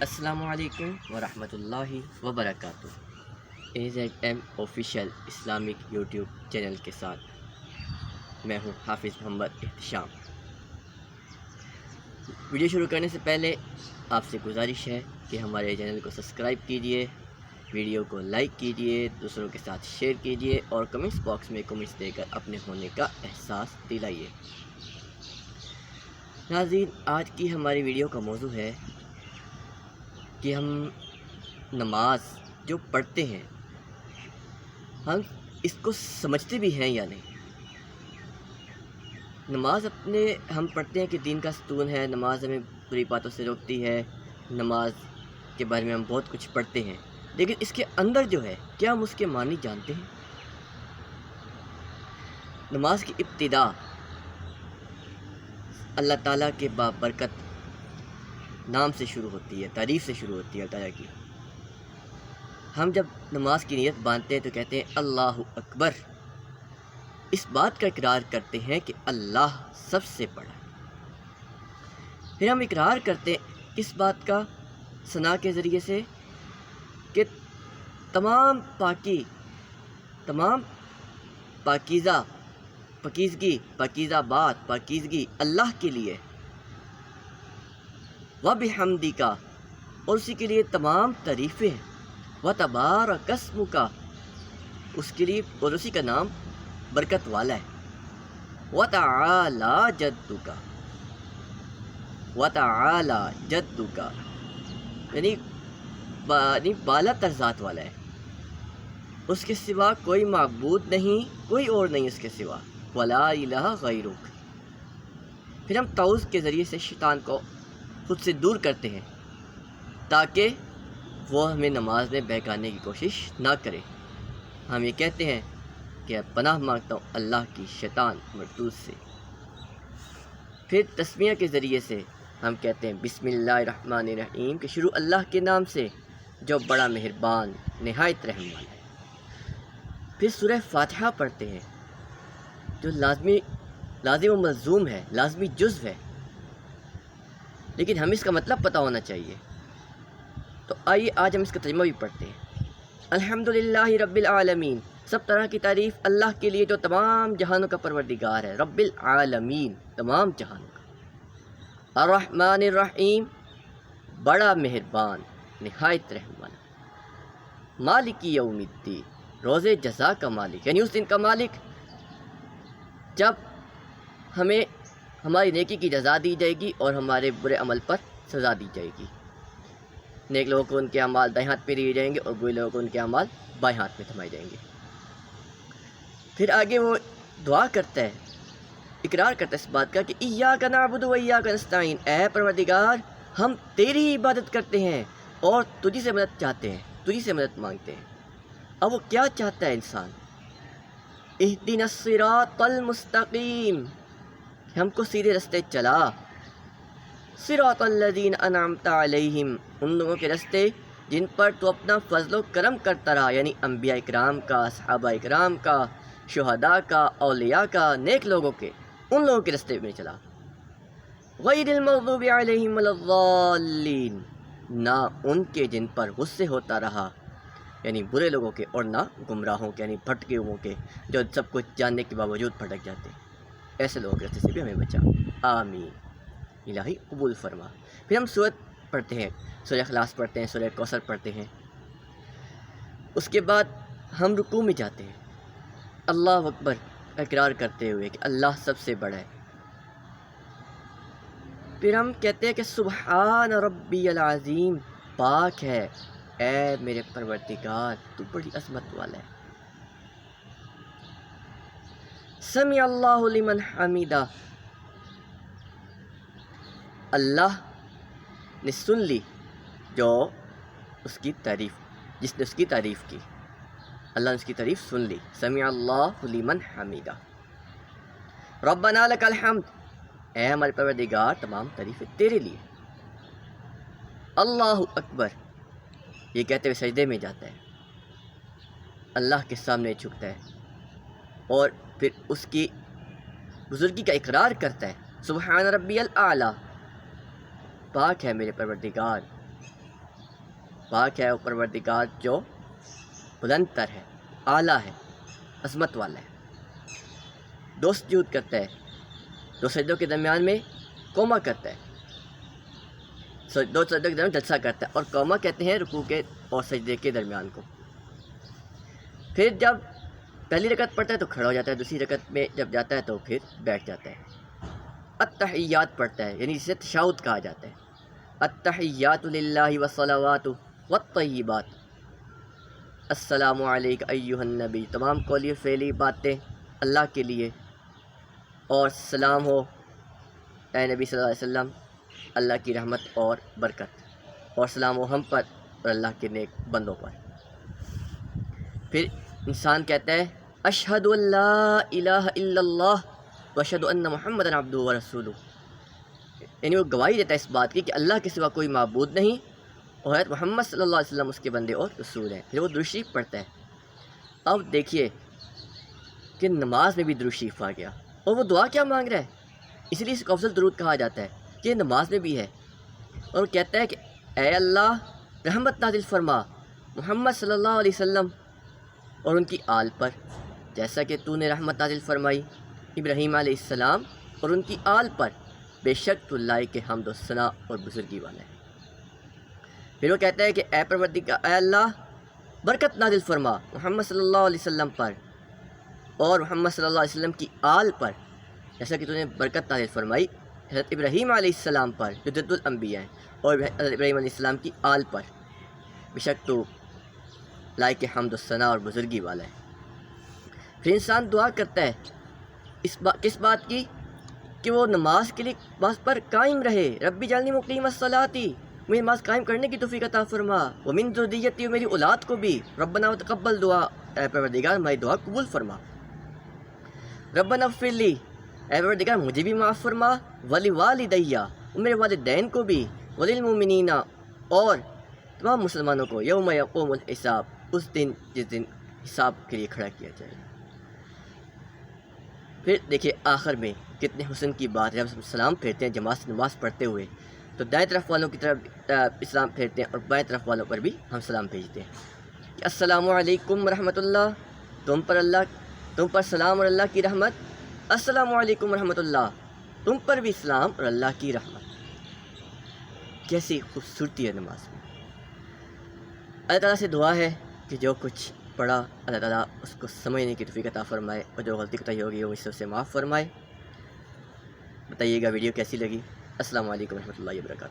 السلام علیکم ورحمۃ اللہ وبرکاتہ۔ AZM official Islamic YouTube channel کے ساتھ میں ہوں حافظ محمد احتشام۔ ویڈیو شروع کرنے سے پہلے آپ سے گزارش ہے کہ ہمارے چینل کو سبسکرائب کیجئے، ویڈیو کو لائک کیجئے، دوسروں کے ساتھ شیئر کیجئے اور کمنٹس باکس میں کمنٹس دے کر اپنے ہونے کا احساس دلائیے۔ ناظرین، آج کی ہماری ویڈیو کا موضوع ہے کہ ہم نماز جو پڑھتے ہیں ہم اس کو سمجھتے بھی ہیں یا نہیں۔ نماز ہم پڑھتے ہیں کہ دین کا ستون ہے، نماز ہمیں بری باتوں سے روکتی ہے، نماز کے بارے میں ہم بہت کچھ پڑھتے ہیں، لیکن اس کے اندر جو ہے کیا ہم اس کے معنی جانتے ہیں؟ نماز کی ابتدا اللہ تعالیٰ کے بابرکت نام سے شروع ہوتی ہے، تعریف سے شروع ہوتی ہے اللہ تعالیٰ کی۔ ہم جب نماز کی نیت باندھتے ہیں تو کہتے ہیں اللہ اکبر، اس بات کا اقرار کرتے ہیں کہ اللہ سب سے بڑا ہے۔ پھر ہم اقرار کرتے ہیں اس بات کا ثنا کے ذریعے سے کہ تمام پاکیزگی اللہ کے لیے، وَبِحَمْدِکَ، اور اسی کے لیے تمام تعریفیں ہیں، وَتَبَارَکَ اسْمُکَ، اس کے لیے اور اسی کا نام برکت والا ہے، وَتَعَالَى جَدُّکَ، یعنی بالا تر ذات والا ہے، اس کے سوا کوئی معبود نہیں، کوئی اور نہیں اس کے سوا، وَلَا إِلَٰهَ غَيْرُکَ۔ پھر ہم تعوذ کے ذریعے سے شیطان کو خود سے دور کرتے ہیں تاکہ وہ ہمیں نماز میں بہکانے کی کوشش نہ کرے۔ ہم یہ کہتے ہیں کہ پناہ مانگتا ہوں اللہ کی شیطان مردود سے۔ پھر تسمیہ کے ذریعے سے ہم کہتے ہیں بسم اللہ الرحمن الرحیم، کہ شروع اللہ کے نام سے جو بڑا مہربان نہایت رحم والا ہے۔ پھر سورہ فاتحہ پڑھتے ہیں جو لازم و ملزوم ہے، لازمی جزو ہے، لیکن ہمیں اس کا مطلب پتہ ہونا چاہیے۔ تو آئیے آج ہم اس کا ترجمہ بھی پڑھتے ہیں۔ الحمدللہ رب العالمین، سب طرح کی تعریف اللہ کے لیے جو تمام جہانوں کا پروردگار ہے، رب العالمین، تمام جہانوں کا۔ الرحمن الرحیم، بڑا مہربان نہایت رحم والا۔ مالک یوم الدین، روز جزا کا مالک، یعنی اس دن کا مالک جب ہمیں ہماری نیکی کی جزا دی جائے گی اور ہمارے برے عمل پر سزا دی جائے گی۔ نیک لوگوں کو ان کے اعمال دائیں ہاتھ پہ دیے جائیں گے اور برے لوگوں کو ان کے اعمال بائیں ہاتھ میں تھمائے جائیں گے۔ پھر آگے وہ دعا کرتا ہے، اقرار کرتا ہے اس بات کا کہ ایاک نعبد و ایاک نستعین، اے پروردگار ہم تیری ہی عبادت کرتے ہیں اور تجھی سے مدد چاہتے ہیں، تجھی سے مدد مانگتے ہیں۔ اب وہ کیا چاہتا ہے انسان؟ اہدنا الصراط المستقیم، ہم کو سیدھے رستے چلا، صراط الذین انعمت علیہم، ان لوگوں کے رستے جن پر تو اپنا فضل و کرم کرتا رہا، یعنی انبیاء اکرام کا، صحابہ اکرام کا، شہداء کا، اولیاء کا، نیک لوگوں کے، ان لوگوں کے رستے میں چلا۔ غیر المغضوب علیہم ولا الضالین، نہ ان کے جن پر غصے ہوتا رہا، یعنی برے لوگوں کے، اور نہ گمراہوں کے، یعنی بھٹکے ہوئوں کے، جو سب کچھ جاننے کے باوجود بھٹک جاتے ہیں۔ ایسے لوگوں کے راستے سے بھی ہمیں بچا، آمین، الہی قبول فرما۔ پھر ہم سورت پڑھتے ہیں، سورہ اخلاص پڑھتے ہیں، سورہ کوثر پڑھتے ہیں۔ اس کے بعد ہم رکوع میں جاتے ہیں، اللہ اکبر اقرار کرتے ہوئے کہ اللہ سب سے بڑا ہے۔ پھر ہم کہتے ہیں کہ سبحان ربی العظیم، پاک ہے اے میرے پروردگار، تو بڑی عظمت والا ہے۔ سمع اللہ لمن حمیدہ، اللہ نے سن لی جو اس کی تعریف، جس نے اس کی تعریف کی، اللہ نے اس کی تعریف سن لی۔ سمع اللہ لمن حمیدہ، ربنا لک الحمد، اے ہمارے پروردگار تمام تعریفیں تیرے لیے۔ اللہ اکبر، یہ کہتے ہوئے سجدے میں جاتا ہے، اللہ کے سامنے جھکتا ہے اور پھر اس کی بزرگی کا اقرار کرتا ہے۔ سبحان ربی الاعلیٰ، پاک ہے میرے پروردگار پاک ہے، وہ پروردگار جو بلند تر ہے، اعلیٰ ہے، عظمت والا ہے۔ دو سجود کرتا ہے، دو سجدوں کے درمیان میں قوما کرتا ہے، دو سجدوں کے درمیان جلسہ کرتا ہے، اور قوما کہتے ہیں رکوع کے اور سجدے کے درمیان کو۔ پھر جب پہلی رکعت پڑھتا ہے تو کھڑا ہو جاتا ہے، دوسری رکعت میں جب جاتا ہے تو پھر بیٹھ جاتا ہے۔ التحیات پڑھتا ہے، یعنی جسے تشہد کہا جاتا ہے۔ التحیات للہ والصلوات والطیبات، السلام علیک ایہا النبی، تمام قولی و فعلی باتیں اللہ کے لیے، اور سلام ہو اے نبی صلی اللہ علیہ وسلم، اللہ کی رحمت اور برکت، اور سلام ہو ہم پر اور اللہ کے نیک بندوں پر۔ پھر انسان کہتا ہے اشہد ان لا الہ الا اللہ واشہد ان محمد عبدہ ورسولہ، یعنی وہ گواہی دیتا ہے اس بات کی کہ اللہ کے سوا کوئی معبود نہیں اور حضرت محمد صلی اللہ علیہ وسلم اس کے بندے اور رسول ہیں۔ پھر وہ درود شریف پڑھتا ہے۔ اب دیکھیے کہ نماز میں بھی درود شریف آ گیا، اور وہ دعا کیا مانگ رہا ہے، اس لیے اس کو افضل درود کہا جاتا ہے کہ یہ نماز میں بھی ہے، اور وہ کہتا ہے کہ اے اللہ رحمت نازل فرما محمد صلی اللہ علیہ وسلم اور ان کی آل پر، جیسا کہ تو نے رحمت نازل فرمائی ابراہیم علیہ السلام اور ان کی آل پر، بے شک تو لائق حمد و ثنا اور بزرگی والا ہے۔ پھر وہ کہتا ہے کہ اے پروردگار، اے اللہ برکت نازل فرما محمد صلی اللہ علیہ وسلم پر اور محمد صلی اللہ علیہ وسلم کی آل پر، جیسا کہ تو نے برکت نازل فرمائی حضرت ابراہیم علیہ السلام پر جو جد الانبیاء ہیں، اور حضرت ابراہیم علیہ السلام کی آل پر، بے شک تو لائق حمد و ثنا اور بزرگی والا ہے۔ پھر انسان دعا کرتا ہے کس بات کی، کہ وہ نماز کے لیے نماز پر قائم رہے، ربی جعلنی مقیم الصلاۃ، مجھے نماز قائم کرنے کی توفیق عطا فرما، ومن ذریتی، میری اولاد کو بھی، ربنا وتقبل دعا، اے پروردگار ہماری دعا قبول فرما، ربنا اغفر لی، اے پروردگار مجھے بھی معاف فرما، ولوالدیہ، میرے والدین کو بھی، وللمؤمنین، اور تمام مسلمانوں کو، یوم یقوم الحساب، اس دن جس دن حساب کے لیے کھڑا کیا جائے گا۔ پھر دیکھیے آخر میں کتنے حسن کی بات ہے، جب ہم سلام پھیرتے ہیں جماعت سے نماز پڑھتے ہوئے تو دائیں طرف والوں کی طرف اسلام پھیرتے ہیں اور بائیں طرف والوں پر بھی ہم سلام بھیجتے ہیں کہ السلام علیکم ورحمۃ اللہ، تم پر سلام اور اللہ کی رحمت، السلام علیکم ورحمۃ اللہ، تم پر بھی سلام اور اللہ کی رحمت۔ کیسی خوبصورتی ہے نماز میں۔ اللہ تعالیٰ سے دعا ہے کہ جو کچھ پڑھا اللہ تعالیٰ اس کو سمجھنے کی توفیق عطا فرمائے، اور جو غلطی کوتاہی ہوگی وہ اس سے معاف فرمائے۔ بتائیے گا ویڈیو کیسی لگی۔ السلام علیکم ورحمۃ اللہ وبرکاتہ۔